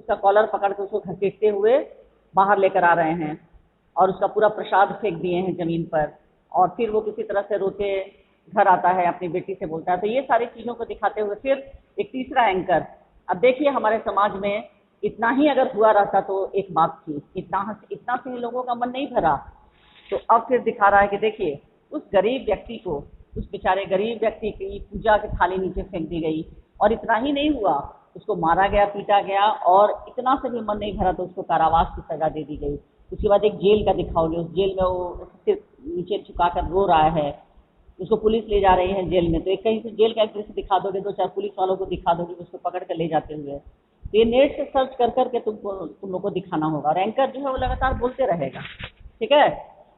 उसका कॉलर पकड़ के उसको घसीटते हुए बाहर लेकर आ रहे हैं और उसका पूरा प्रसाद फेंक दिए हैं जमीन पर, और फिर वो किसी तरह से रोते घर आता है, अपनी बेटी से बोलता है। तो ये सारी चीज़ों को दिखाते हुए फिर एक तीसरा एंकर, अब देखिए हमारे समाज में इतना ही अगर हुआ रहता तो एक बात थी, इतना से ही लोगों का मन नहीं भरा। तो अब फिर दिखा रहा है कि देखिए उस गरीब व्यक्ति को, उस बेचारे गरीब व्यक्ति की पूजा की थाली नीचे फेंक दी गई, और इतना ही नहीं हुआ, उसको मारा गया, पीटा गया, और इतना से भी मन नहीं भरा तो उसको कारावास की सजा दे दी गई। उसके बाद एक जेल का दिखाओगे, उस जेल में वो सिर नीचे झुकाकर रो रहा है, उसको पुलिस ले जा रही है जेल में, तो एक कहीं से जेल का एक दृश्य दिखा दोगे, दो चार पुलिस वालों को दिखा दोगे उसको पकड़ कर ले जाते हुए। तो ये नेट से सर्च कर करके तुम लोग को दिखाना होगा, और एंकर जो है वो लगातार बोलते रहेगा, ठीक है।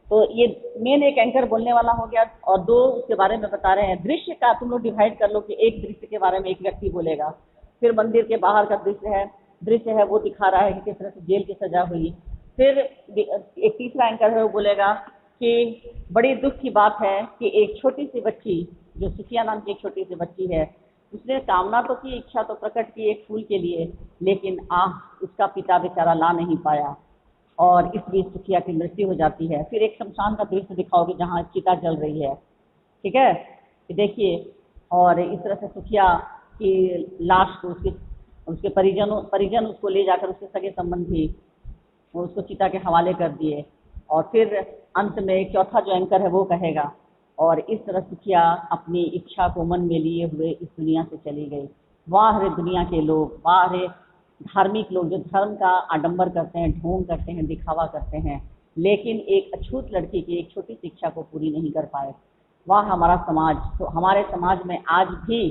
तो ये मेन एक एंकर बोलने वाला हो गया, और दो उसके बारे में बता रहे हैं। दृश्य का तुम लोग डिवाइड कर लो कि एक दृश्य के बारे में एक व्यक्ति बोलेगा, फिर मंदिर के बाहर का दृश्य है वो दिखा रहा है कि किस तरह से जेल की सजा हुई। फिर एक तीसरा एंकर है वो बोलेगा कि बड़ी दुख की बात है कि एक छोटी सी बच्ची, जो सुफिया नाम की एक छोटी सी बच्ची है, उसने कामना तो की, इच्छा तो प्रकट की एक फूल के लिए, लेकिन उसका पिता बेचारा ला नहीं पाया, और इस बीच सुखिया की मृत्यु हो जाती है। फिर एक शमशान का दृश्य दिखाओगे जहाँ चिता जल रही है, ठीक है, कि देखिए, और इस तरह से सुखिया की लाश को उसके परिजन उसको ले जाकर, उसके सगे संबंधी उसको चिता के हवाले कर दिए। और फिर अंत में चौथा जो एंकर है वो कहेगा, और इस तरह सुखिया अपनी इच्छा को मन में लिए हुए इस दुनिया से चली गई। वाह रे दुनिया के लोग, वाह रे धार्मिक लोग जो धर्म का आडंबर करते हैं, ढोंग करते हैं, दिखावा करते हैं, लेकिन एक अछूत लड़की की एक छोटी सी इच्छा को पूरी नहीं कर पाए। वाह हमारा समाज। तो हमारे समाज में आज भी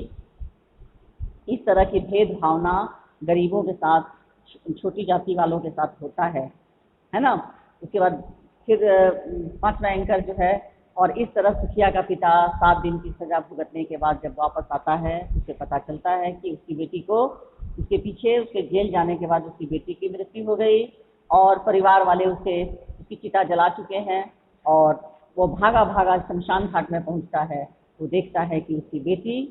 इस तरह की भेद भावना गरीबों के साथ, छोटी जाति वालों के साथ होता है ना। उसके बाद फिर पांचवा एंकर जो है, और इस तरह सुखिया का पिता 7 दिन की सजा भुगतने के बाद जब वापस आता है, उसे पता चलता है कि उसकी बेटी को, उसके पीछे उसके जेल जाने के बाद उसकी बेटी की मृत्यु हो गई, और परिवार वाले उसकी चिता जला चुके हैं, और वो भागा भागा शमशान घाट में पहुंचता है। वो देखता है कि उसकी बेटी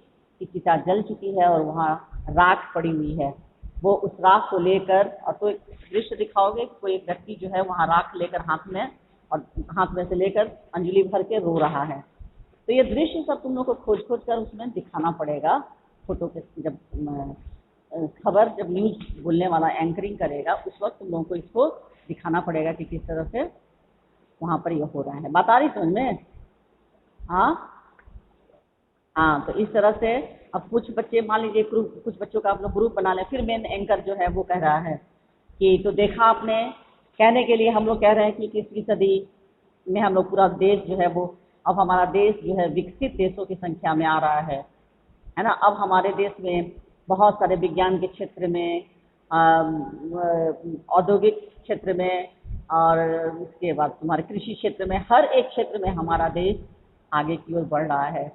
की चिता जल चुकी है और वहाँ राख पड़ी हुई है। वो उस राख को लेकर, और तो एक दृश्य दिखाओगे, कोई एक व्यक्ति जो है वहाँ राख लेकर हाथ में से लेकर अंजलि भर के रो रहा है। तो ये दृश्य सब तुम लोग को खोज खोज कर उसमें दिखाना पड़ेगा। फोटो के जब जब न्यूज बोलने वाला एंकरिंग करेगा उस वक्त तुम लोगों को इसको दिखाना पड़ेगा कि किस तरह से वहाँ पर ये हो रहा है। बात आ रही समझ में? हाँ हाँ। तो इस तरह से अब कुछ बच्चे, मान लीजिए कुछ बच्चों का आप लोग ग्रुप बना लें, फिर मेन एंकर जो है वो कह रहा है कि तो देखा आपने, कहने के लिए हम लोग कह रहे हैं कि 21वीं सदी में हम लोग पूरा देश जो है वो, अब हमारा देश जो है विकसित देशों की संख्या में आ रहा है ना। अब हमारे देश में बहुत सारे विज्ञान के क्षेत्र में, औद्योगिक क्षेत्र में, और उसके बाद तुम्हारे कृषि क्षेत्र में, हर एक क्षेत्र में हमारा देश आगे की ओर बढ़ रहा है।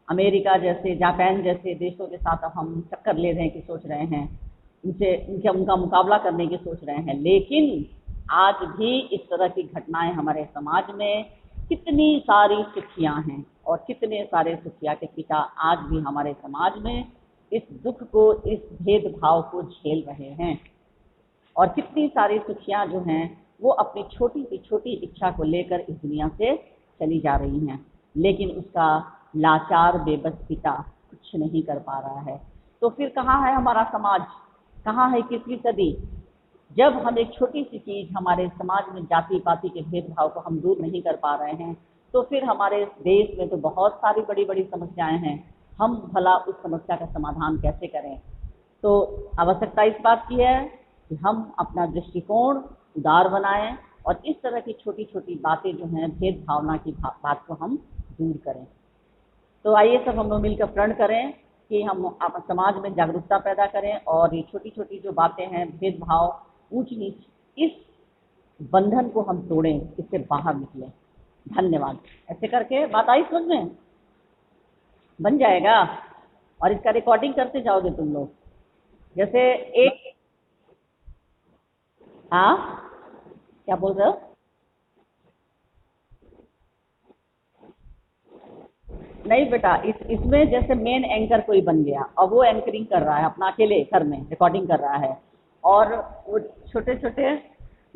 अमेरिका जैसे, जापान जैसे देशों के साथ अब हम टक्कर ले रहे हैं कि सोच रहे हैं उनका मुकाबला करने की सोच रहे हैं। लेकिन आज भी इस तरह की घटनाएं हमारे समाज में, कितनी सारी सुखियां हैं और कितने सारे सुखिया के पिता आज भी हमारे समाज में इस दुख को, इस भेदभाव को झेल रहे हैं। और कितनी सारी सुखियां जो हैं वो अपनी छोटी सी छोटी इच्छा को लेकर इस दुनिया से चली जा रही हैं, लेकिन उसका लाचार बेबस पिता कुछ नहीं कर पा रहा है। तो फिर कहाँ है हमारा समाज, कहाँ है 21वीं सदी? जब हम एक छोटी सी चीज़, हमारे समाज में जाति पाति के भेदभाव को हम दूर नहीं कर पा रहे हैं, तो फिर हमारे देश में तो बहुत सारी बड़ी बड़ी समस्याएं हैं। हम भला उस समस्या का समाधान कैसे करें? तो आवश्यकता इस बात की है कि हम अपना दृष्टिकोण उदार बनाएं और इस तरह की छोटी छोटी बातें जो हैं, भेदभावना की बात को हम दूर करें। तो आइए सब हम लोग मिलकर प्रण करें कि हम समाज में जागरूकता पैदा करें, और ये छोटी छोटी जो बातें हैं, भेदभाव, ऊंच नीच, इस बंधन को हम तोड़ें, इससे बाहर निकलें। धन्यवाद। ऐसे करके बात आई समझ में? बन जाएगा। और इसका रिकॉर्डिंग करते जाओगे तुम लोग। जैसे एक, हाँ क्या बोल रहे हो? नहीं बेटा, इसमें जैसे मेन एंकर कोई बन गया और वो एंकरिंग कर रहा है अपना अकेले घर में, रिकॉर्डिंग कर रहा है, और वो छोटे छोटे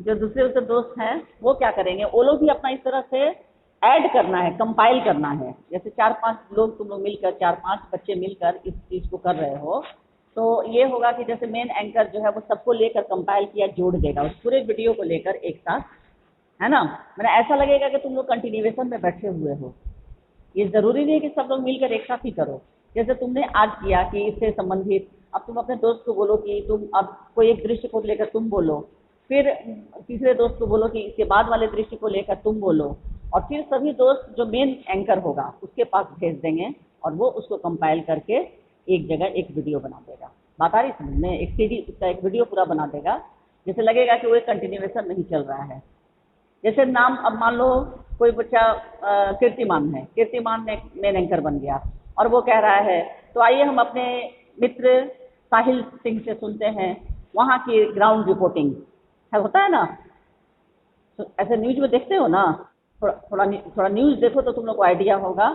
जो दूसरे उसके दोस्त हैं वो क्या करेंगे, वो लोग भी अपना इस तरह से ऐड करना है, कंपाइल करना है। जैसे 4-5 लोग, तुम लोग मिलकर, 4-5 बच्चे मिलकर इस चीज़ को कर रहे हो, तो ये होगा कि जैसे मेन एंकर जो है वो सबको लेकर कंपाइल किया, जोड़ देगा उस पूरे वीडियो को लेकर एक साथ, है ना। मैंने ऐसा लगेगा कि तुम लोग कंटिन्यूएशन में बैठे हुए हो। ये ज़रूरी नहीं है कि सब लोग मिलकर एक साथ ही करो। जैसे तुमने आज किया कि इससे संबंधित, अब तुम अपने दोस्त को बोलो कि तुम अब कोई एक दृश्य को लेकर तुम बोलो, फिर तीसरे दोस्त को बोलो कि इसके बाद वाले दृश्य को लेकर तुम बोलो, और फिर सभी दोस्त जो मेन एंकर होगा उसके पास भेज देंगे और वो उसको कंपाइल करके एक जगह एक वीडियो बना देगा। बात आ रही समझ में? एक सीडी उसका एक वीडियो पूरा बना देगा, जैसे लगेगा कि वो एक कंटिन्यूएशन नहीं चल रहा है। जैसे नाम, अब मान लो कोई बच्चा कीर्तिमान है, कीर्तिमान ने मेन एंकर बन गया और वो कह रहा है, तो आइए हम अपने मित्र साहिल सिंह से सुनते हैं वहाँ की ग्राउंड रिपोर्टिंग है, होता है ना। तो ऐसे न्यूज में देखते हो ना, थोड़ा न्यूज देखो तो तुम लोग को आइडिया होगा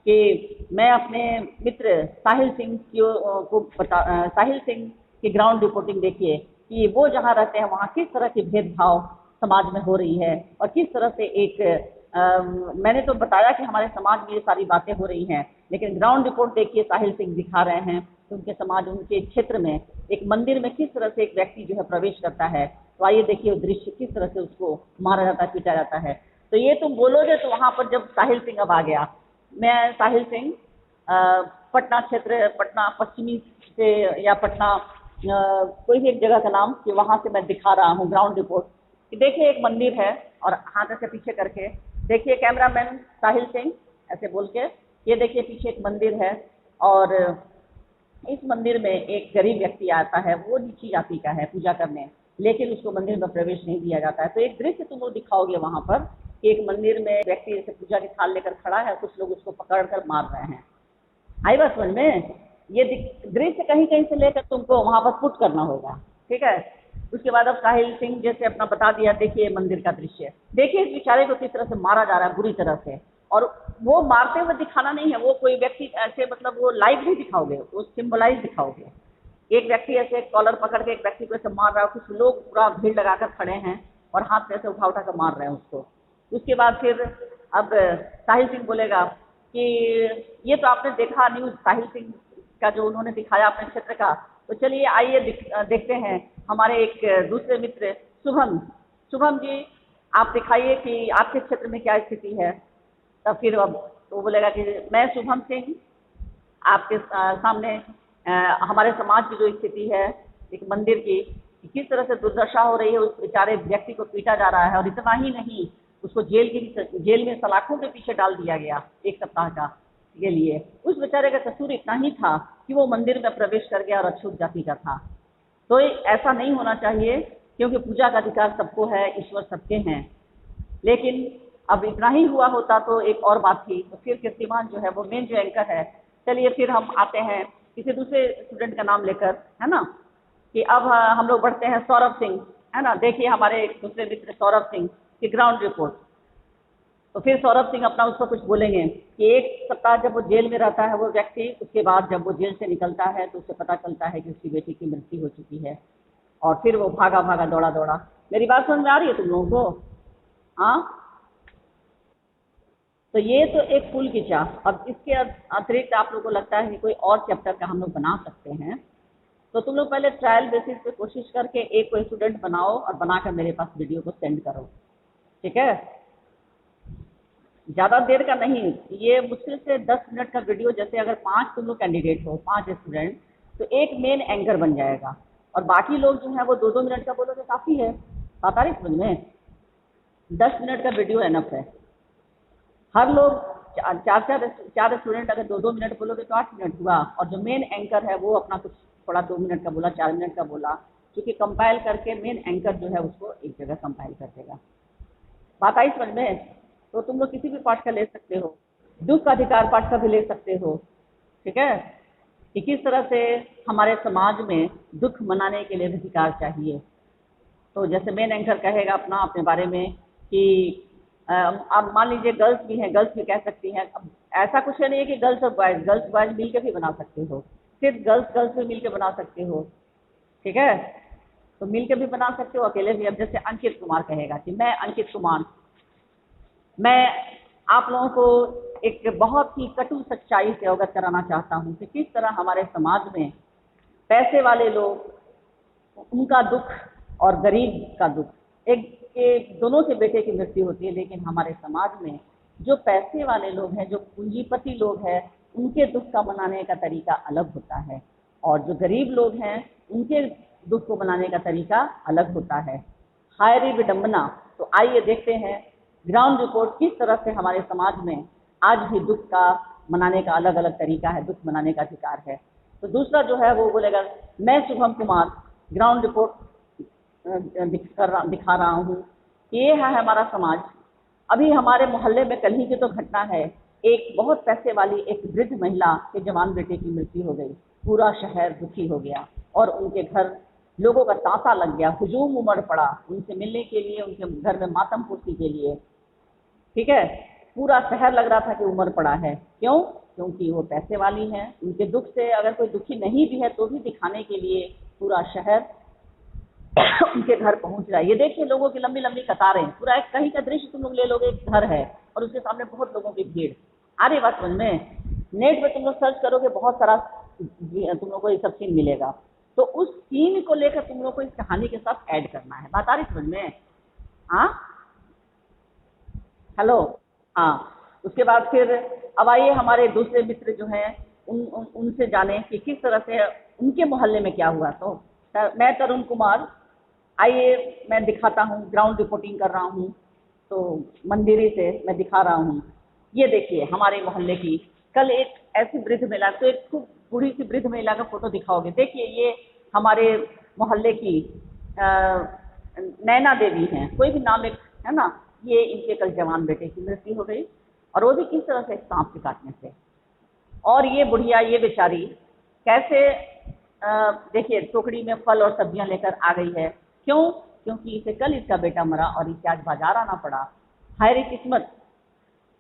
कि मैं अपने मित्र साहिल सिंह को साहिल सिंह की ग्राउंड रिपोर्टिंग देखिए कि वो जहाँ रहते हैं वहाँ किस तरह की भेदभाव समाज में हो रही है, और किस तरह से एक मैंने तो बताया कि हमारे समाज में ये सारी बातें हो रही हैं, लेकिन ग्राउंड रिपोर्ट देखिए साहिल सिंह दिखा रहे हैं कि उनके समाज, उनके क्षेत्र में एक मंदिर में किस तरह से एक व्यक्ति जो है प्रवेश करता है। तो आइए देखिए वो दृश्य, किस तरह से उसको मारा जाता है, पीटा जाता है। तो ये तुम बोलोगे तो वहाँ पर जब साहिल सिंह अब आ गया, मैं साहिल सिंह पटना क्षेत्र, पटना पश्चिमी से, या पटना कोई भी एक जगह का नाम, कि वहाँ से मैं दिखा रहा हूँ ग्राउंड रिपोर्ट कि देखिए एक मंदिर है, और हाथ ऐसे पीछे करके देखिए कैमरामैन साहिल सिंह ऐसे बोल के, ये देखिए पीछे एक मंदिर है, और इस मंदिर में एक गरीब व्यक्ति आता है, वो नीची जाति का है पूजा करने, लेकिन उसको मंदिर में प्रवेश नहीं दिया जाता है। तो एक दृश्य तुम लोग दिखाओगे वहाँ पर कि एक मंदिर में व्यक्ति जैसे पूजा की थाल लेकर खड़ा है, कुछ लोग उसको पकड़ कर मार रहे हैं। आई बात समझ में? ये दृश्य कहीं कहीं से लेकर तुमको वहाँ पर पुट करना होगा, ठीक है। उसके बाद अब साहिल सिंह जैसे अपना बता दिया, देखिए मंदिर का दृश्य, देखिए इस बेचारे को किस तरह से मारा जा रहा है बुरी तरह से, और वो मारते हुए दिखाना नहीं है, वो कोई व्यक्ति ऐसे, मतलब वो लाइव नहीं दिखाओगे, वो सिंबलाइज दिखाओगे। एक व्यक्ति ऐसे कॉलर पकड़ के एक व्यक्ति को ऐसे मार रहा है, कुछ लोग पूरा भीड़ लगाकर खड़े हैं और हाथ में ऐसे उठा उठा कर मार रहे हैं उसको। उसके बाद फिर अब साहिल सिंह बोलेगा कि ये तो आपने देखा न्यूज़ साहिल सिंह का जो उन्होंने दिखाया अपने क्षेत्र का, तो चलिए आइए देखते हैं हमारे एक दूसरे मित्र शुभम, शुभम जी आप दिखाइए कि आपके क्षेत्र में क्या स्थिति है। तब फिर अब वो बोलेगा कि मैं शुभम सिंह आपके सामने हमारे समाज की जो स्थिति है एक मंदिर की, कि किस तरह से दुर्दशा हो रही है, उस बेचारे व्यक्ति को पीटा जा रहा है, और इतना ही नहीं उसको जेल में सलाखों के पीछे डाल दिया गया 1 सप्ताह का के लिए। उस बेचारे का कसूर इतना ही था कि वो मंदिर में प्रवेश कर गया और अछूत जाति का था। तो ऐसा नहीं होना चाहिए, क्योंकि पूजा का अधिकार सबको है, ईश्वर सबके हैं। लेकिन अब इतना ही हुआ होता तो एक और बात थी। तो फिर कीर्तिमान जो है वो मेन जो एंकर है, चलिए फिर हम आते हैं किसी दूसरे स्टूडेंट का नाम लेकर, है ना, कि अब हम लोग बढ़ते हैं सौरभ सिंह, है ना। देखिए हमारे एक दूसरे मित्र सौरभ सिंह की ग्राउंड रिपोर्ट। तो फिर सौरभ सिंह अपना उस पर कुछ बोलेंगे कि 1 सप्ताह जब वो जेल में रहता है वो व्यक्ति, उसके बाद जब वो जेल से निकलता है तो उसे पता चलता है कि उसकी बेटी की मृत्यु हो चुकी है, और फिर वो भागा भागा दौड़ा दौड़ा। मेरी बात समझ में आ रही है तुम लोगों को? हाँ, तो ये तो एक फूल की चाह। अब इसके अतिरिक्त आप लोगों को लगता है कि कोई और चैप्टर का हम लोग बना सकते हैं, तो तुम लोग पहले ट्रायल बेसिस पे कोशिश करके एक कोई स्टूडेंट बनाओ और बनाकर मेरे पास वीडियो को सेंड करो, ठीक है। ज़्यादा देर का नहीं, ये मुश्किल से 10 मिनट का वीडियो, जैसे अगर 5 तुम लोग कैंडिडेट हो, 5 स्टूडेंट, तो एक मेन एंकर बन जाएगा, और बाकी लोग जो है वो 2-2 मिनट का बोलोगे काफ़ी है। बात आ रही समझ में? 10 मिनट का वीडियो एनफ है। हर लोग 4 स्टूडेंट अगर 2-2 मिनट बोलोगे तो 8 मिनट हुआ, और जो मेन एंकर है वो अपना कुछ थोड़ा 2 मिनट का बोला, 4 मिनट का बोला, क्योंकि कंपाइल करके मेन एंकर जो है उसको एक जगह कंपाइल कर देगा। बात आई समझ में? तो तुम लोग किसी भी पाठ का ले सकते हो, दुख का अधिकार पाठ का भी ले सकते हो, ठीक है, कि किस तरह से हमारे समाज में दुख मनाने के लिए अधिकार चाहिए। तो जैसे मेन एंकर कहेगा अपने बारे में कि अब मान लीजिए गर्ल्स भी हैं, गर्ल्स भी कह सकती हैं। अब ऐसा कुछ नहीं है कि गर्ल्स बॉयज़ मिल के भी बना सकते हो, सिर्फ गर्ल्स भी मिल के बना सकते हो, ठीक है। तो मिल के भी बना सकते हो, अकेले भी। अब जैसे अंकित कुमार कहेगा कि मैं अंकित कुमार, मैं आप लोगों को एक बहुत ही कटु सच्चाई से अवगत कराना चाहता हूँ कि किस तरह हमारे समाज में पैसे वाले लोग, उनका दुख और गरीब का दुख, एक दोनों के बेटे की मृत्यु होती है, लेकिन हमारे समाज में जो पैसे वाले लोग हैं, जो पूंजीपति लोग हैं, उनके दुख का मनाने का तरीका अलग होता है, और जो गरीब लोग हैं उनके दुख को मनाने का तरीका अलग होता है। हाय रे विडंबना। तो आइए देखते हैं ग्राउंड रिपोर्ट किस तरह से हमारे समाज में आज भी दुख का मनाने का अलग अलग तरीका है, दुख मनाने का अधिकार है। तो दूसरा जो है वो बोलेगा, मैं शुभम कुमार ग्राउंड रिपोर्ट दिखा रहा हूँ कि ये है हमारा समाज। अभी हमारे मोहल्ले में कल ही की तो घटना है, एक बहुत पैसे वाली एक वृद्ध महिला के जवान बेटे की मृत्यु हो गई। पूरा शहर दुखी हो गया और उनके घर लोगों का तांता लग गया, हुजूम उमड़ पड़ा उनसे मिलने के लिए, उनके घर में मातम पूर्ति के लिए। ठीक है, पूरा शहर लग रहा था कि उमड़ पड़ा है। क्यों? क्योंकि वो पैसे वाली हैं। उनके दुख से अगर कोई दुखी नहीं भी है तो भी दिखाने के लिए पूरा शहर उनके घर पहुंच रहा है। ये देखिए लोगों की लंबी लंबी कतारें, पूरा एक कहीं का दृश्य तुम लोग ले लोगे, एक घर है और उसके सामने बहुत लोगों की भीड़। आ रही बात समझ में? नेट पे तुम लोग सर्च करोगे, बहुत सारा तुम लोग को ये सब सीन मिलेगा। तो उस सीन को लेकर तुम लोग को इस कहानी के साथ ऐड करना है। बात आ रही समझ में? हाँ, हेलो। हाँ, उसके बाद फिर अब आइए हमारे दूसरे मित्र जो हैं उनसे जाने कि किस तरह से उनके मोहल्ले में क्या हुआ। तो मैं तरुण कुमार, आइए मैं दिखाता हूँ, ग्राउंड रिपोर्टिंग कर रहा हूँ। तो मंदिरी से मैं दिखा रहा हूँ। ये देखिए हमारे मोहल्ले की कल एक ऐसी वृद्ध महिला, तो एक खूब बूढ़ी सी वृद्ध महिला का फोटो दिखाओगे। देखिए ये हमारे मोहल्ले की नैना देवी हैं, कोई भी नाम एक है ना। ये इनके कल जवान बेटे की मृत्यु हो गई, और वो भी किस तरह से, सांप के काटने से। और ये बुढ़िया, ये बेचारी कैसे देखिए टोकरी में फल और सब्जियां लेकर आ गई है। क्यों? क्योंकि इसे कल इसका बेटा मरा और इसे आज बाजार आना पड़ा। हाय रे किस्मत,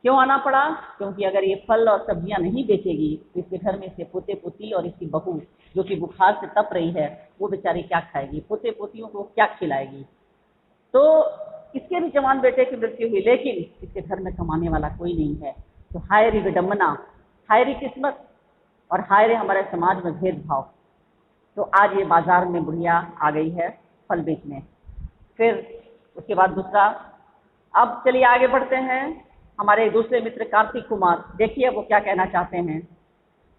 क्यों आना पड़ा? क्योंकि अगर ये फल और सब्जियां नहीं बेचेगी तो इसके घर में इसके पोते पोती और इसकी बहू जो कि बुखार से तप रही है, वो बेचारी क्या खाएगी, पोते पोतियों को क्या खिलाएगी। तो इसके भी जवान बेटे की मृत्यु हुई, लेकिन इसके घर में कमाने वाला कोई नहीं है। तो हाय रे विडंबना, हाय रे किस्मत, और हाय रे हमारे समाज में भेदभाव। तो आज ये बाजार में बुढ़िया आ गई है फल बेचने। फिर उसके बाद दूसरा, अब चलिए आगे बढ़ते हैं। हमारे दूसरे मित्र कार्तिक कुमार, देखिए वो क्या कहना चाहते हैं।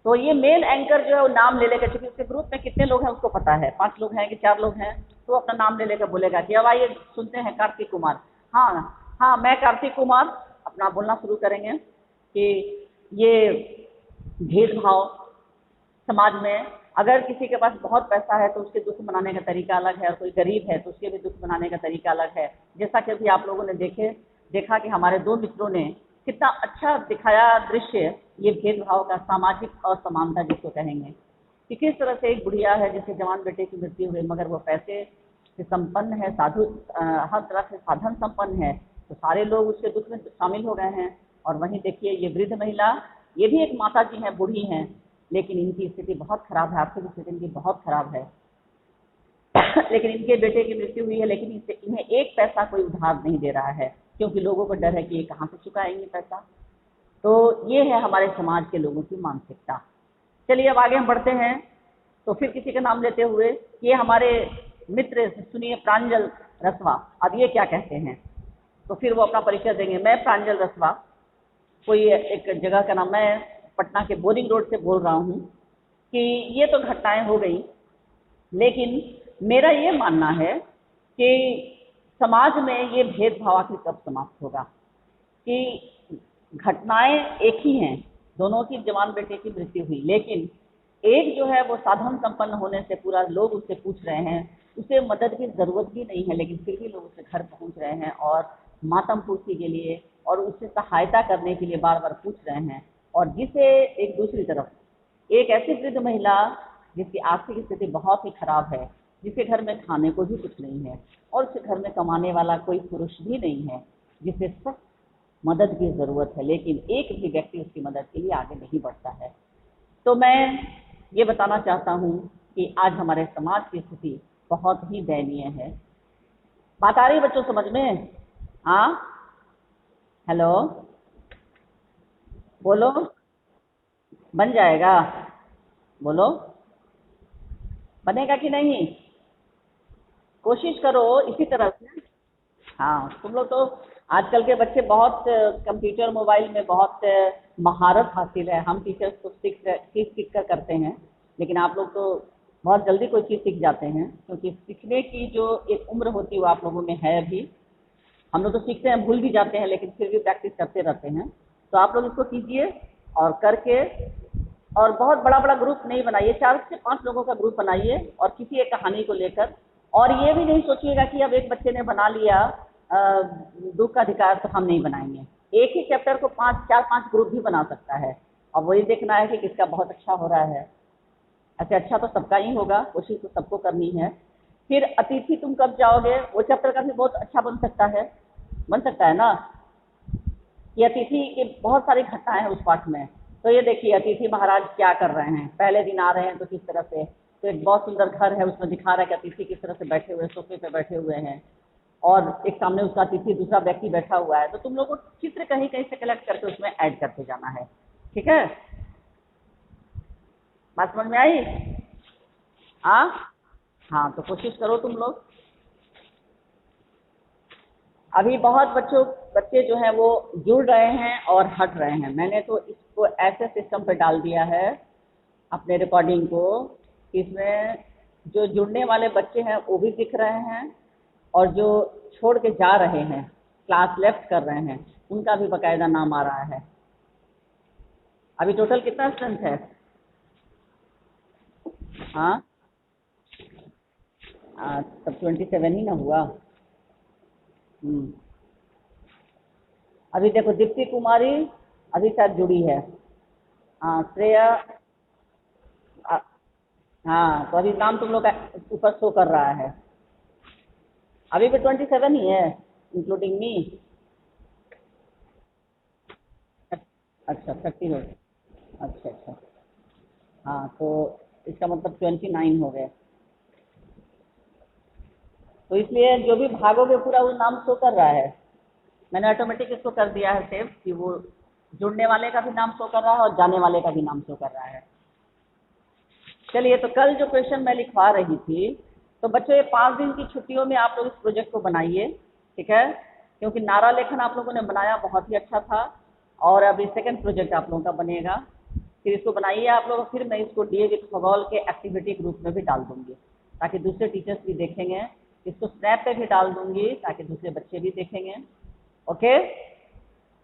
तो ये मेल एंकर जो है वो नाम ले लेकर, क्योंकि उसके ग्रुप में कितने लोग हैं उसको पता है, 5 लोग हैं कि 4 लोग हैं, तो अपना नाम ले लेकर बोलेगा कि अब आइए सुनते हैं कार्तिक कुमार। हाँ, मैं कार्तिक कुमार अपना बोलना शुरू करेंगे कि ये भेदभाव समाज में, अगर किसी के पास बहुत पैसा है तो उसके दुख मनाने का तरीका अलग है, और कोई गरीब है तो उसके भी दुख मनाने का तरीका अलग है। जैसा कि अभी आप लोगों ने देखा कि हमारे 2 मित्रों ने कितना अच्छा दिखाया दृश्य, ये भेदभाव का, सामाजिक असमानता जिसको कहेंगे, कि किस तरह से एक बुढ़िया है जिसके जवान बेटे की मृत्यु हुई, मगर वो पैसे से संपन्न है, साधु हर तरह से साधन संपन्न है, तो सारे लोग उसके दुख में शामिल हो गए हैं। और वहीं देखिए ये वृद्ध महिला, ये भी एक माता जी हैं, बूढ़ी हैं, लेकिन इनकी स्थिति बहुत खराब है, आर्थिक स्थिति इनकी बहुत खराब है। लेकिन इनके बेटे की मृत्यु हुई है, लेकिन इन्हें एक पैसा कोई उधार नहीं दे रहा है, क्योंकि लोगों को डर है कि ये कहाँ से चुकाएंगे पैसा। तो ये है हमारे समाज के लोगों की मानसिकता। चलिए अब आगे हम बढ़ते हैं। तो फिर किसी का नाम लेते हुए, ये हमारे मित्र सुनिए प्रांजल रसवा, अब ये क्या कहते हैं। तो फिर वो अपना परिचय देंगे। मैं प्रांजल रसवा, कोई एक जगह का नाम, मैं पटना के बोरिंग रोड से बोल रहा हूँ कि ये तो घटनाएं हो गई, लेकिन मेरा ये मानना है कि समाज में ये भेदभाव आखिर कब समाप्त होगा। कि घटनाएं एक ही हैं, दोनों की जवान बेटे की मृत्यु हुई, लेकिन एक जो है वो साधन संपन्न होने से पूरा लोग उससे पूछ रहे हैं, उसे मदद की ज़रूरत भी नहीं है, लेकिन फिर भी लोग उसके घर पहुंच रहे हैं और मातम पूर्ति के लिए और उससे सहायता करने के लिए बार बार पूछ रहे हैं। और जिसे एक दूसरी तरफ एक ऐसी वृद्ध महिला जिसकी आर्थिक स्थिति बहुत ही खराब है, जिसके घर में खाने को भी कुछ नहीं है और उसके घर में कमाने वाला कोई पुरुष भी नहीं है, जिसे सख्त मदद की ज़रूरत है, लेकिन एक भी व्यक्ति उसकी मदद के लिए आगे नहीं बढ़ता है। तो मैं ये बताना चाहता हूँ कि आज हमारे समाज की स्थिति बहुत ही दयनीय है। बात आ रही है बच्चों समझ में? हाँ, हेलो, बोलो। बन जाएगा, बोलो, बनेगा कि नहीं? कोशिश करो इसी तरह से। हाँ, तुम लोग तो आजकल के बच्चे बहुत कंप्यूटर मोबाइल में बहुत महारत हासिल है। हम टीचर्स तो सीख कर करते हैं, लेकिन आप लोग तो बहुत जल्दी कोई चीज़ सीख जाते हैं, क्योंकि सीखने की जो एक उम्र होती है वो आप लोगों में है अभी। हम लोग तो सीखते हैं, भूल भी जाते हैं, लेकिन फिर भी प्रैक्टिस करते रहते हैं। तो आप लोग इसको कीजिए और करके, और बहुत बड़ा बड़ा ग्रुप नहीं बनाइए, 4 से 5 लोगों का ग्रुप बनाइए और किसी एक कहानी को लेकर। और ये भी नहीं सोचिएगा कि अब एक बच्चे ने बना लिया दुख का अधिकार तो हम नहीं बनाएंगे। एक ही चैप्टर को 4-5 ग्रुप भी बना सकता है, और वही देखना है कि किसका बहुत अच्छा हो रहा है। ऐसे अच्छा तो सबका ही होगा, कोशिश तो सबको करनी है। फिर अतिथि तुम कब जाओगे, वो चैप्टर का भी बहुत अच्छा बन सकता है ना। ये अतिथि के बहुत सारी घटनाएं हैं उस पाठ में। तो ये देखिए अतिथि महाराज क्या कर रहे हैं, पहले दिन आ रहे हैं तो किस तरह से, तो एक बहुत सुंदर घर है, उसमें दिखा रहा है कि अतिथि किस तरह से बैठे हुए सोफे पे बैठे हुए हैं, और एक सामने उसका अतिथि दूसरा व्यक्ति बैठा हुआ है। तो तुम लोगों को चित्र कहीं कहीं से कलेक्ट करके उसमें ऐड करते जाना है। ठीक है, बात समझ में आई? हाँ, हाँ, तो कोशिश करो तुम लोग। अभी बहुत बच्चे जो हैं वो जुड़ रहे हैं और हट रहे हैं। मैंने तो इसको ऐसे सिस्टम पे डाल दिया है अपने रिकॉर्डिंग को, कि इसमें जो जुड़ने वाले बच्चे हैं वो भी दिख रहे हैं, और जो छोड़ के जा रहे हैं, क्लास लेफ्ट कर रहे हैं, उनका भी बाकायदा नाम आ रहा है। अभी टोटल कितना स्ट्रेंथ है? हाँ, तब 27 ही ना हुआ। अभी देखो दीप्ति कुमारी अभी शायद जुड़ी है। हाँ, श्रेया। आ, हाँ, तो अभी नाम तुम लोग का ऊपर शो कर रहा है। अभी भी 27 ही है, इंक्लूडिंग मी। अच्छा, 30 हो। अच्छा, अच्छा। हाँ, तो इसका मतलब 29 हो गए। तो इसलिए जो भी भागोगे पूरा वो नाम शो कर रहा है। मैंने ऑटोमेटिक इसको कर दिया है सेव, कि वो जुड़ने वाले का भी नाम शो कर रहा है और जाने वाले का भी नाम शो कर रहा है। चलिए, तो कल जो क्वेश्चन मैं लिखवा रही थी, तो बच्चों ये 5 दिन की छुट्टियों में आप लोग इस प्रोजेक्ट को बनाइए। ठीक है, क्योंकि नारा लेखन आप लोगों ने बनाया बहुत ही अच्छा था, और अभी सेकंड प्रोजेक्ट आप लोगों का बनेगा। फिर इसको बनाइए आप लोग, फिर मैं इसको डीए विद खगोल के एक्टिविटी ग्रुप में भी डाल दूंगी, ताकि दूसरे टीचर्स भी देखेंगे। इसको स्नैप पे भी डाल दूंगी ताकि दूसरे बच्चे भी देखेंगे। ओके,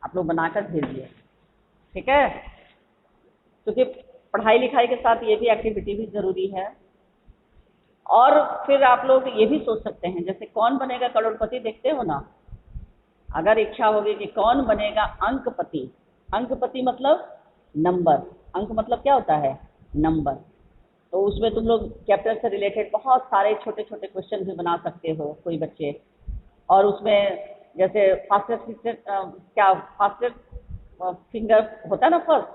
आप लोग बनाकर भेजिए। ठीक है, क्योंकि पढ़ाई लिखाई के साथ ये भी एक्टिविटी भी ज़रूरी है। और फिर आप लोग ये भी सोच सकते हैं, जैसे कौन बनेगा करोड़पति देखते हो ना, अगर इच्छा होगी कि कौन बनेगा अंकपति। अंकपति मतलब नंबर, अंक मतलब क्या होता है? नंबर। तो उसमें तुम लोग चैप्टर से रिलेटेड बहुत सारे छोटे छोटे क्वेश्चन भी बना सकते हो कोई बच्चे। और उसमें जैसे फास्टेस्ट फिंगर होता है ना, फर्स्ट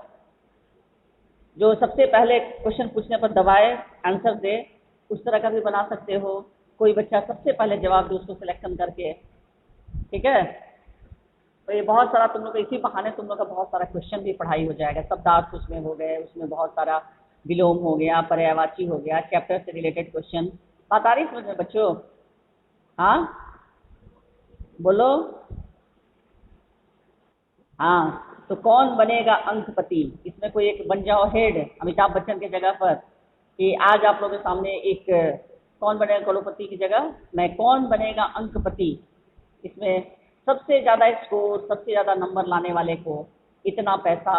जो सबसे पहले क्वेश्चन पूछने पर दबाए आंसर दे, उस तरह का भी बना सकते हो। कोई बच्चा सबसे पहले जवाब दे उसको सिलेक्शन करके। ठीक है, तो ये बहुत सारा तुम लोग इसी बहाने तुम लोग का बहुत सारा क्वेश्चन भी पढ़ाई हो जाएगा। शब्दार्थ उसमें हो गए, उसमें बहुत सारा विलोम हो गया, पर्यायवाची हो गया, चैप्टर से रिलेटेड क्वेश्चन। बात आ रही है समझ में बच्चों? हाँ, बोलो। हाँ, तो कौन बनेगा अंकपति, इसमें कोई एक बन जाओ हेड अमिताभ बच्चन की जगह पर, कि आज आप लोगों के सामने एक कौन बनेगा करोड़पति की जगह मैं कौन बनेगा अंकपति। इसमें सबसे ज़्यादा स्कोर, सबसे ज़्यादा नंबर लाने वाले को इतना पैसा,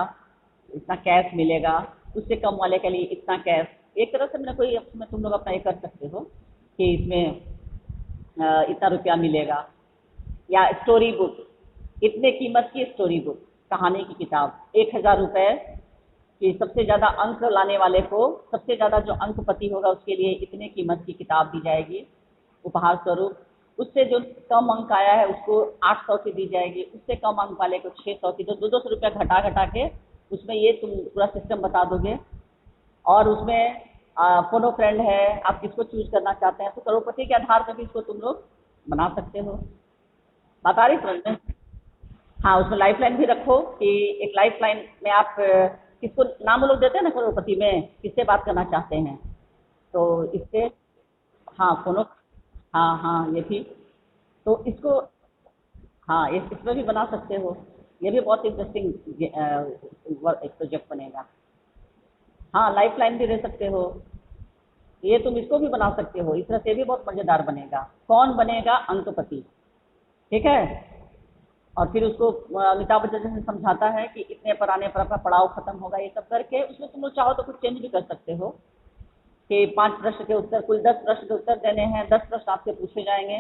इतना कैश मिलेगा, उससे कम वाले के लिए इतना कैश। एक तरह से मैंने कोई इसमें तुम लोग अपना ये कर सकते हो कि इसमें इतना रुपया मिलेगा। या स्टोरी बुक, इतने कीमत की स्टोरी बुक, कहानी की किताब 1000 रुपये कि सबसे ज़्यादा अंक लाने वाले को, सबसे ज़्यादा जो अंकपति होगा उसके लिए इतने कीमत की किताब दी जाएगी उपहार स्वरूप। उससे जो कम अंक आया है उसको 800 की दी जाएगी, उससे कम अंक वाले को 600 की। तो 200 रुपया घटा घटा के उसमें ये तुम पूरा सिस्टम बता दोगे। और उसमें फोनो फ्रेंड है, आप किसको चूज करना चाहते हैं, तो करोड़पति के आधार पर भी इसको तुम लोग बना सकते हो। बात आ रही समझ में? हाँ, उसमें लाइफ लाइन भी रखो कि एक लाइफ लाइन में आप किसको नाम वो लोग देते हैं ना करोड़पति में, किससे बात करना चाहते हैं, तो इससे हाँ फोनो, हाँ हाँ ये भी, तो इसको हाँ इसमें भी बना सकते हो। ये भी बहुत इंटरेस्टिंग एक प्रोजेक्ट बनेगा। हाँ लाइफ लाइन भी दे सकते हो, ये तुम इसको भी बना सकते हो, इस तरह से भी बहुत मजेदार बनेगा। कौन बनेगा अंकपति, ठीक है। और फिर उसको अमिताभ बच्चन से समझाता है कि इतने पर आने पर अपना पड़ाव खत्म होगा, ये सब करके उसमें तुम लोग चाहो तो कुछ चेंज भी कर सकते हो कि 5 प्रश्न के उत्तर, कुल 10 प्रश्न के उत्तर देने हैं, 10 प्रश्न आपसे पूछे जाएंगे,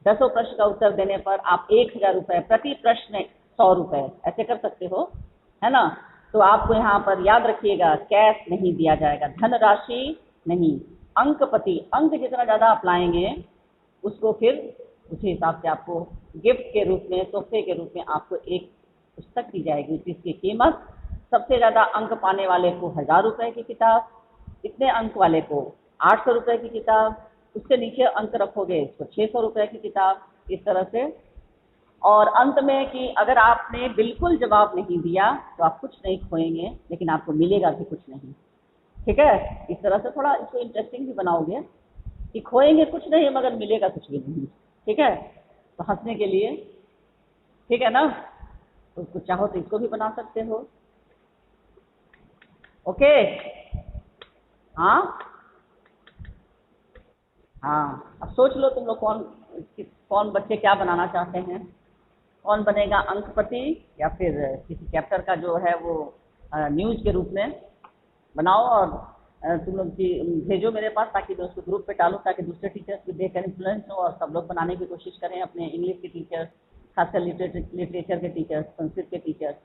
10 प्रश्न का उत्तर देने पर आप 1,000 रुपये, प्रति प्रश्न 100 रुपये, ऐसे कर सकते हो, है ना। तो आपको यहाँ पर याद रखिएगा, कैश नहीं दिया जाएगा, धनराशि नहीं, अंकपति, अंक जितना ज़्यादा आप लाएंगे उसको फिर उसी हिसाब से आपको गिफ्ट के रूप में, तोहफे के रूप में आपको एक पुस्तक दी जाएगी जिसकी कीमत सबसे ज़्यादा अंक पाने वाले को 1,000 रुपये की किताब, इतने अंक वाले को 800 रुपये की किताब, उससे नीचे अंक रखोगे तो 600 रुपये की किताब, इस तरह से। और अंत में कि अगर आपने बिल्कुल जवाब नहीं दिया तो आप कुछ नहीं खोएंगे, लेकिन आपको मिलेगा भी कुछ नहीं, ठीक है। इस तरह से थोड़ा इसको इंटरेस्टिंग भी बनाओगे कि खोएंगे कुछ नहीं मगर मिलेगा कुछ भी नहीं, ठीक है, तो हंसने के लिए, ठीक है ना। तो उसको चाहो तो इसको भी बना सकते हो, ओके। हाँ हाँ, अब सोच लो तुम लोग कौन बच्चे क्या बनाना चाहते हैं, कौन बनेगा अंकपति, या फिर किसी चैप्टर का जो है वो न्यूज के रूप में बनाओ, और तुम लोग भेजो मेरे पास ताकि मैं उसको ग्रुप पे डालूँ, ताकि दूसरे टीचर्स भी देखकर इन्फ्लुएंस हो और सब लोग बनाने की कोशिश करें, अपने इंग्लिश के टीचर्स, खासकर लिटरेचर के टीचर्स, संस्कृत के टीचर्स।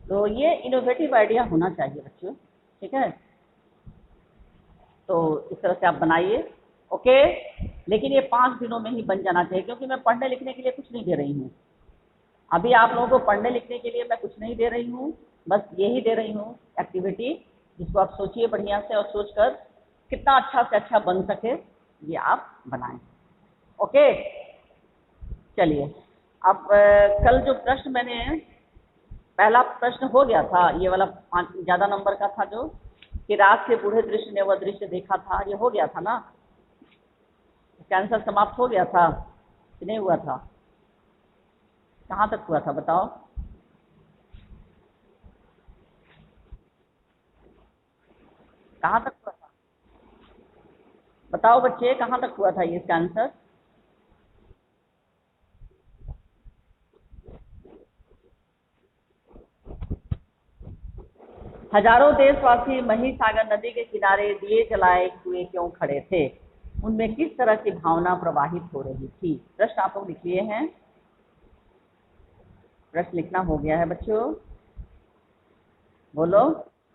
तो ये इनोवेटिव आइडिया होना चाहिए बच्चों, ठीक है। तो इस तरह से आप बनाइए, ओके। लेकिन ये 5 दिनों में ही बन जाना चाहिए, क्योंकि मैं पढ़ने लिखने के लिए कुछ नहीं दे रही हूँ अभी आप लोगों को, पढ़ने लिखने के लिए मैं कुछ नहीं दे रही हूँ, बस यही दे रही हूँ एक्टिविटी, जिसको आप सोचिए बढ़िया से और सोचकर कितना अच्छा से अच्छा बन सके ये आप बनाएं, ओके। चलिए, अब कल जो प्रश्न मैंने, पहला प्रश्न हो गया था, ये वाला 5 ज़्यादा नंबर का था, जो कि रात से बूढ़े दृश्य ने वह दृश्य देखा था, ये हो गया था ना, इसका आंसर समाप्त हो गया था कि नहीं हुआ था? कहाँ तक हुआ था बताओ? कहाँ तक हुआ था बताओ बच्चे, कहाँ तक हुआ था ये इसका आंसर? हजारों देशवासी महिसागर नदी के किनारे दिए जलाए हुए क्यों खड़े थे, उनमें किस तरह की भावना प्रवाहित हो रही थी। प्रश्न आप लोग लिख लिए हैं? प्रश्न लिखना हो गया है बच्चों? बोलो।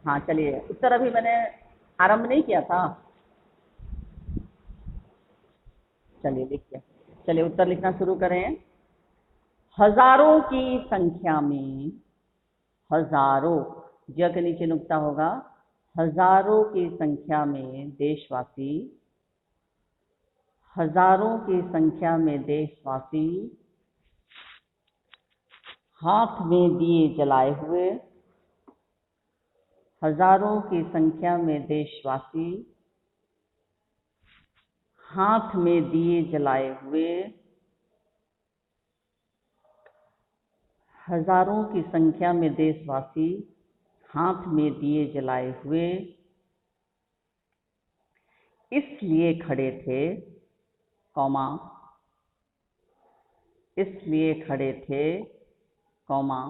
हाँ चलिए, उत्तर अभी मैंने आरंभ नहीं किया था, चलिए लिखिए। चलिए उत्तर लिखना शुरू करें। हजारों की संख्या में, हजारों, ज के नीचे नुक्ता होगा, हजारों की संख्या में देशवासी, हजारों की संख्या में देशवासी हाथ में दिए जलाए हुए, हजारों की संख्या में देशवासी हाथ में दिए जलाए हुए, हजारों की संख्या में देशवासी हाथ में दिए जलाए हुए इसलिए खड़े थे, कौमा, इसलिए खड़े थे, कौमा।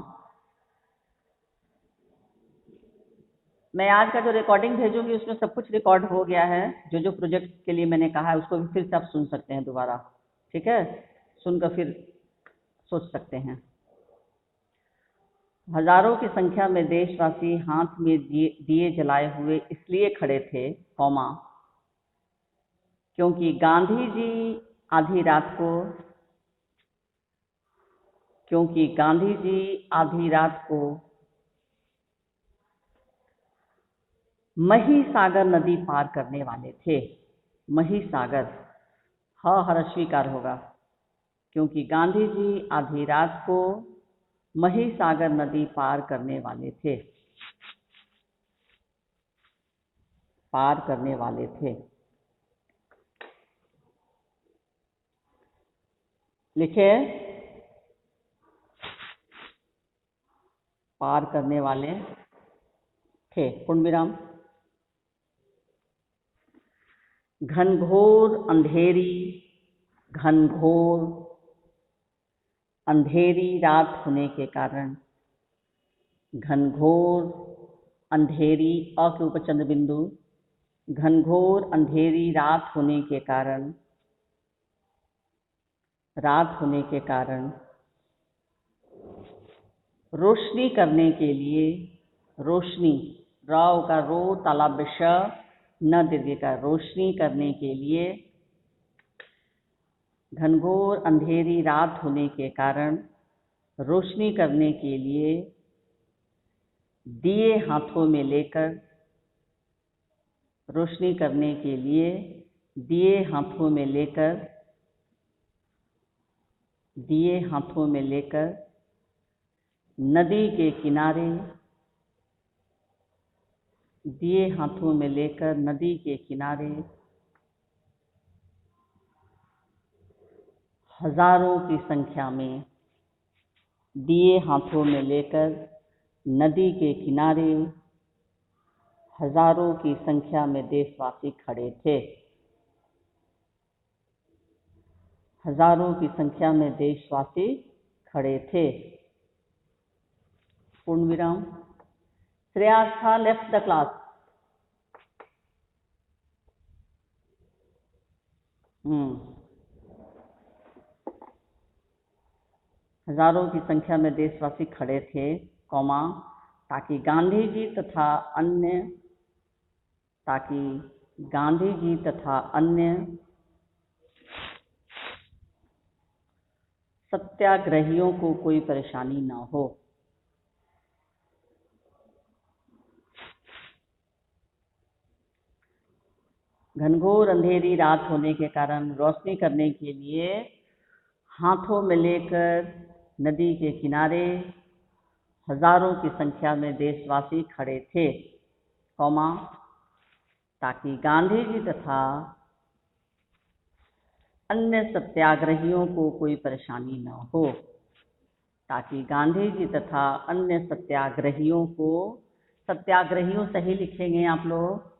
मैं आज का जो रिकॉर्डिंग भेजूंगी उसमें सब कुछ रिकॉर्ड हो गया है, जो जो प्रोजेक्ट के लिए मैंने कहा है उसको भी फिर से आप सुन सकते हैं दोबारा, ठीक है, सुनकर फिर सोच सकते हैं। हजारों की संख्या में देशवासी हाथ में दिए जलाए हुए इसलिए खड़े थे, कौमा, क्योंकि गांधी जी आधी रात को, क्योंकि गांधी जी आधी रात को महिसागर नदी पार करने वाले थे। महिसागर, ह ह्रस्वीकार होगा, क्योंकि गांधी जी आधी रात को महिसागर नदी पार करने वाले थे। पार करने वाले थे। लिखे, पार करने वाले थे। पूर्ण विराम। घनघोर अंधेरी, घनघोर अंधेरी रात होने के कारण, घनघोर अंधेरी, अ के ऊपर चंद्र बिंदु, घनघोर अंधेरी रात होने के कारण, रात होने के कारण रोशनी करने के लिए, रोशनी, राव का रो, तालाब श, न दीर्घ का, रोशनी करने के लिए, घनघोर अंधेरी रात होने के कारण रोशनी करने के लिए दिए हाथों में लेकर, रोशनी करने के लिए दिए हाथों में लेकर, दिए हाथों में लेकर नदी के किनारे, दिए हाथों में लेकर नदी के किनारे हजारों की संख्या में, दिए हाथों में लेकर नदी के किनारे हजारों की संख्या में देशवासी खड़े थे। हजारों की संख्या में देशवासी खड़े थे। पूर्ण विराम। श्रेयास्था लेफ्ट द क्लास। हजारों की संख्या में देशवासी खड़े थे, कौमा, ताकि गांधी जी तथा अन्य, ताकि गांधी जी तथा अन्य सत्याग्रहियों को कोई परेशानी न हो। घनघोर अंधेरी रात होने के कारण रोशनी करने के लिए हाथों में लेकर नदी के किनारे हजारों की संख्या में देशवासी खड़े थे, कौमा, ताकि गांधी जी तथा अन्य सत्याग्रहियों को कोई परेशानी न हो। ताकि गांधी जी तथा अन्य सत्याग्रहियों को, सत्याग्रहियों सही लिखेंगे आप लोग,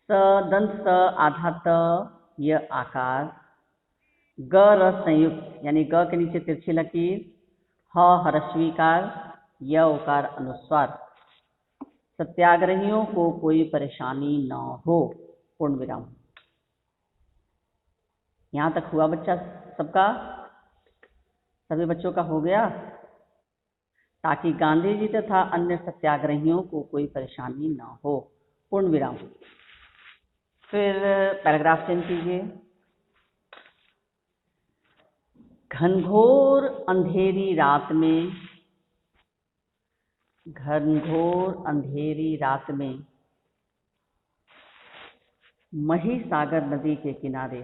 स दंत स आधा त, य आकार, ग र संयुक्त, यानी ग के नीचे तिरछी लकीर, ह ह्रस्वीकार, य उकार अनुस्वार। सत्याग्रहियों को कोई परेशानी न हो। पूर्ण विराम। यहाँ तक हुआ बच्चा सबका? सभी बच्चों का हो गया? ताकि गांधी जी तथा अन्य सत्याग्रहियों को कोई परेशानी न हो। पूर्ण विराम। फिर पैराग्राफ चेंज कीजिए। घनघोर अंधेरी रात में, घनघोर अंधेरी रात में महिसागर नदी के किनारे,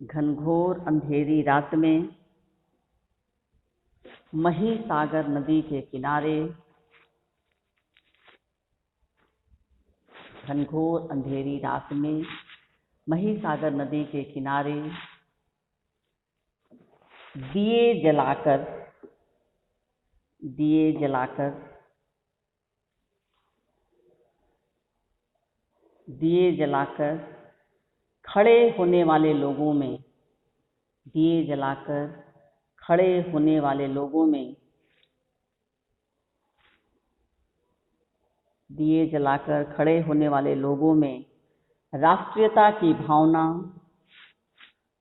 घनघोर अंधेरी रात में महिसागर नदी के किनारे, घनघोर अंधेरी रात में महिसागर नदी के किनारे दिए जलाकर, दिए जलाकर, दिए जलाकर खड़े होने वाले लोगों में, दिए जलाकर खड़े होने वाले लोगों में, दिए जलाकर खड़े होने वाले लोगों में राष्ट्रीयता की भावना,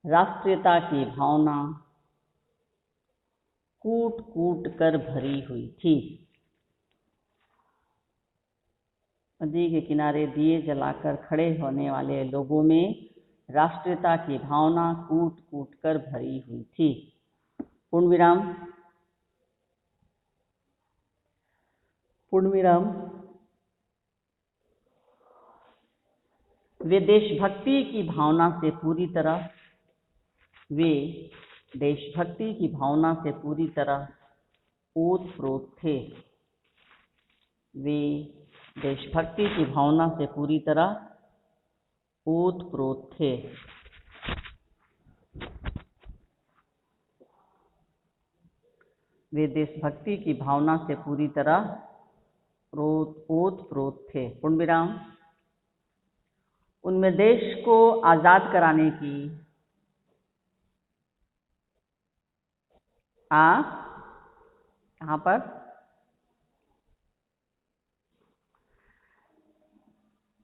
राष्ट्रीयता की भावना कूट कूट कर भरी हुई थी। नदी के किनारे दिए जलाकर खड़े होने वाले लोगों में राष्ट्रीयता की भावना कूट कूट कर भरी हुई थी। पूर्ण विराम। पूर्ण विराम। वे देशभक्ति की भावना से पूरी तरह वे देशभक्ति की भावना से पूरी तरह ओतप्रोत थे। वे देशभक्ति की भावना से पूरी तरह ओतप्रोत थे। वे देशभक्ति की भावना से पूरी तरह ओतप्रोत थे। पूर्ण विराम। उनमें देश को आज़ाद कराने की कहाँ पर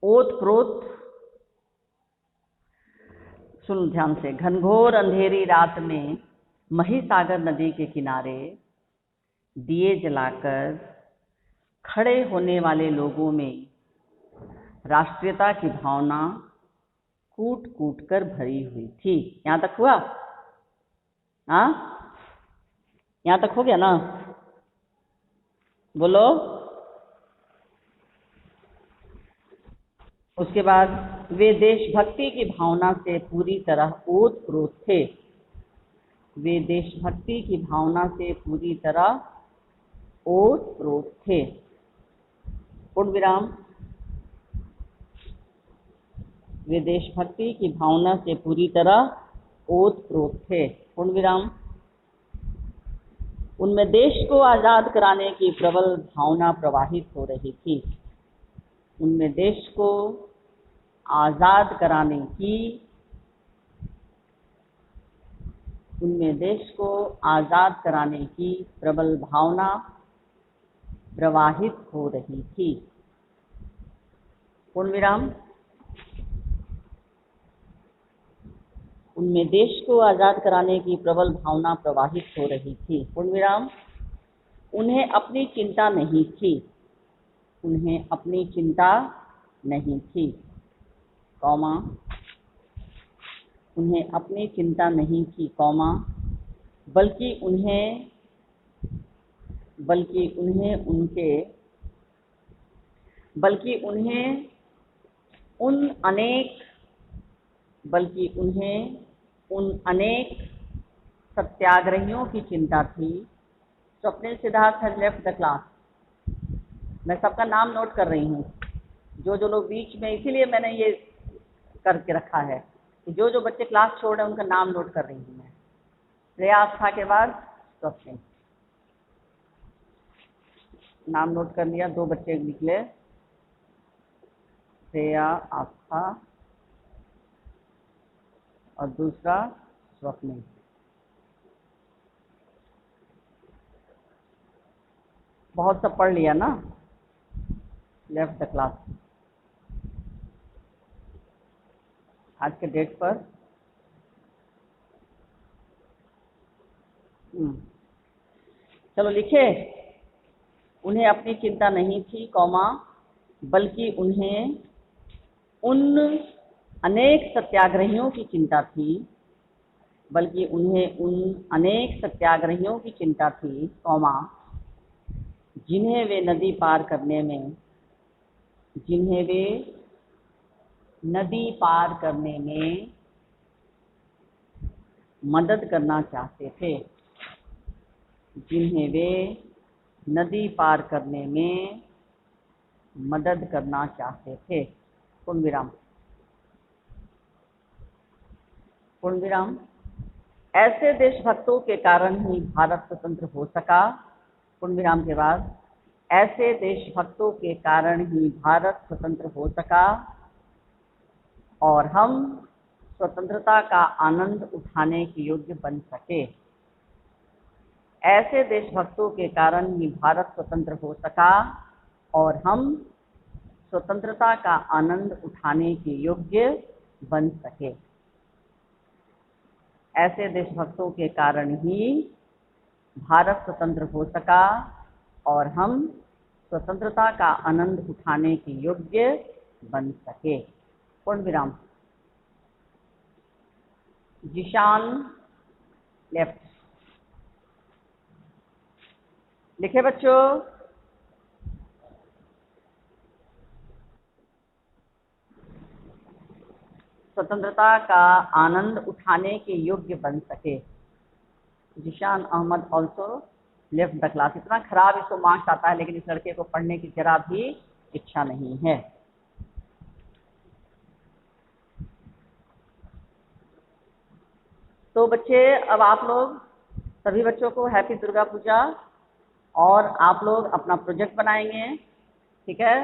ओतप्रोत, सुन ध्यान से। घनघोर अंधेरी रात में महिसागर नदी के किनारे दिए जलाकर खड़े होने वाले लोगों में राष्ट्रीयता की भावना कूट कूट कर भरी हुई थी। यहाँ तक हुआ? यहाँ तक हो गया ना? बोलो। उसके बाद वे देशभक्ति की भावना से पूरी तरह ओतप्रोत थे। वे देशभक्ति की भावना से पूरी तरह ओतप्रोत थे। पूर्ण विराम। वे देशभक्ति की भावना से पूरी तरह ओतप्रोत थे। पूर्ण विराम। उनमें देश को आज़ाद कराने की प्रबल भावना प्रवाहित हो रही थी। उनमें देश को आज़ाद कराने की उनमें देश को आज़ाद कराने की प्रबल भावना प्रवाहित हो रही थी। पूर्ण विराम। उनमें देश को आज़ाद कराने की प्रबल भावना प्रवाहित हो रही थी। पूर्ण विराम। उन्हें अपनी चिंता नहीं थी। उन्हें अपनी चिंता नहीं थी, कौमा। उन्हें अपनी चिंता नहीं थी, कौमा, बल्कि उन्हें उन अनेक सत्याग्रहियों की चिंता थी। Swapnil Siddharth has left the class. मैं सबका नाम नोट कर रही हूँ, जो जो लोग बीच में, इसीलिए मैंने ये करके रखा है कि जो जो बच्चे क्लास छोड़ रहे हैं उनका नाम नोट कर रही हूँ मैं। श्रेया आस्था के बाद स्वप्निल। नाम नोट कर लिया। 2 बच्चे निकले, श्रेया आस्था और दूसरा स्वप्निल। बहुत सब पढ़ लिया ना? लेफ्ट द क्लास आज के डेट पर। चलो लिखे। उन्हें अपनी चिंता नहीं थी, कौमा, बल्कि उन्हें उन अनेक सत्याग्रहियों की चिंता थी। बल्कि उन्हें उन अनेक सत्याग्रहियों की चिंता थी, कौमा, जिन्हें वे नदी पार करने में मदद करना चाहते थे। जिन्हें वे नदी पार करने में मदद करना चाहते थे। पूर्ण विराम। पूर्ण विराम। ऐसे देशभक्तों के कारण ही भारत स्वतंत्र हो सका। पूर्ण विराम के बाद ऐसे देशभक्तों के कारण ही भारत स्वतंत्र हो सका और हम स्वतंत्रता का आनंद उठाने के योग्य बन सके। ऐसे देशभक्तों के कारण ही भारत स्वतंत्र हो सका और हम स्वतंत्रता का आनंद उठाने के योग्य बन सके। ऐसे देशभक्तों के कारण ही भारत स्वतंत्र हो सका और हम स्वतंत्रता का आनंद उठाने के योग्य बन सके। पूर्ण विराम। जिशान लेफ्ट। लिखे बच्चों। स्वतंत्रता का आनंद उठाने के योग्य बन सके। Zeeshan Ahmad also left the class. इतना खराब इसको मार्क्स आता है, लेकिन इस लड़के को पढ़ने की जरा भी इच्छा नहीं है। तो बच्चे, अब आप लोग सभी बच्चों को हैप्पी दुर्गा पूजा, और आप लोग अपना प्रोजेक्ट बनाएंगे, ठीक है।